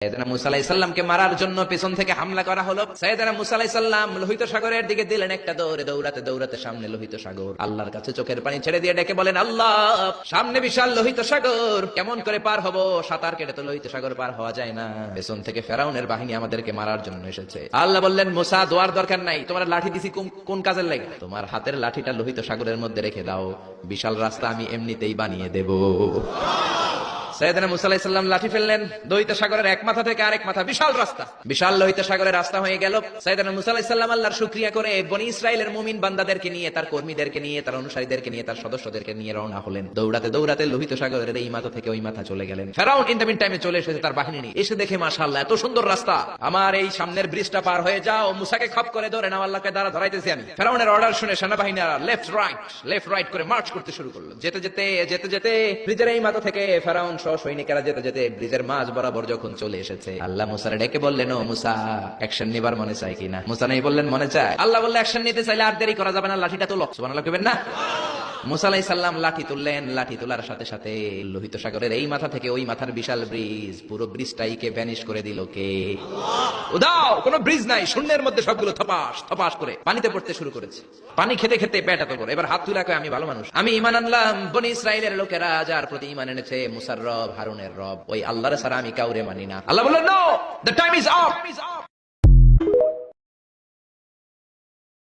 সাইয়েদনা মুসা আলাইহিস সালামকে মারার জন্য পেছন থেকে হামলা করা হলো। সাইয়েদনা মুসা আলাইহিস সালাম লোহিত সাগরের দিকে দিলেন একটা দৌড়ে, দৌড়াতে দৌড়াতে সামনে লোহিত সাগর। আল্লাহর কাছে চোখের পানি ছেড়ে দিয়ে ডেকে বলেন, আল্লাহ, সামনে বিশাল লোহিত সাগর, কেমন করে পার হব? সাঁতার কেটে তো লোহিত সাগর পার হওয়া যায় না। পেছন থেকে ফেরাউনের বাহিনী আমাদেরকে মারার জন্য এসেছে। আল্লাহ বললেন, মুসা, দোয়ার দরকার নাই, তোমার লাঠি দিছি কোন কাজের লাগে? তোমার হাতের লাঠিটা লোহিত সাগরের মধ্যে রেখে দাও, বিশাল রাস্তা আমি এমনিতেই বানিয়ে দেব। সাইয়েদনা মুসা আলাইহিস সালাম লাঠি ফেললেন, লোহিত সাগরের এক মাথা থেকে আরেক মাথা বিশাল রাস্তা, বিশাল লোহিত সাগরের রাস্তা হয়ে গেল। সাইয়েদনা মুসা আলাইহিস সালাম আল্লাহর শুকরিয়া করে বনি ইসরাইলের মুমিন বান্দাদেরকে নিয়ে, তার কর্মীদেরকে নিয়ে, তার অনুসারীদেরকে নিয়ে, তার সদস্যদেরকে নিয়ে রওনা হলেন। দৌড়াতে দৌড়াতে লোহিত সাগরের এই মাথা থেকে ওই মাথা চলে গেলেন। ফেরাউন ইন দ্য মিন টাইমে চলে এসেছে তার বাহিনী নিয়ে। এসে দেখে, মাশাআল্লাহ, এত সুন্দর রাস্তা, আমার এই সামনের ব্রিজটা পার হয়ে যাও, মুসাকে খপ করে ধরে নাও, আল্লাহকে দ্বারা ধরাইতেছি আমি। ফেরাউনের অর্ডার শুনে সেনাবাহিনীরা লেফট রাইট করে মার্চ করতে শুরু করলো। যেতে যেতে ব্রিজের এই মাথা থেকে ফেরাউন সহ সৈনিকেরা যেতে যেতে ব্রিজের মাঝ বরাবর যখন চলে এসেছে, আল্লাহ মুসারে ডেকে বললেন, ও মুসা, অ্যাকশন নিবার মনে চাই কিনা? মুসা নেই বললেন, মনে চায়। আল্লাহ বললেন, অ্যাকশন নিতে চাইলে আর দেরি করা যাবে না, লাঠিটা তোলো। সুবহানাল্লাহ কইবেন না? মুসা আলাইহিস সালাম লাঠি তুললেন। লাঠি তোলার সাথে সাথে লোহিত সাগরের এই মাথা থেকে ওই মাথার বিশাল ব্রিজ, পুরো ব্রিজটাইকে ভ্যানিশ করে দিল কে? উদাও, কোনো ব্রিজ নাই, শূন্যের মধ্যে সবগুলো থপাস থপাস করে পানিতে পড়তে শুরু করেছে। পানি খেতে খেতে পেট এত বড়। এবার হাত তুলে কয়, আমি ভালো মানুষ, আমি ঈমান আনলাম। বনি ইসরাইলের লোকেরা যার প্রতি ঈমান এনেছে, মুসার রব, হারুনের রব, ওই আল্লাহর ছাড়া আমি কাউরে মানি না। আল্লাহ বললেন, no, the time is up.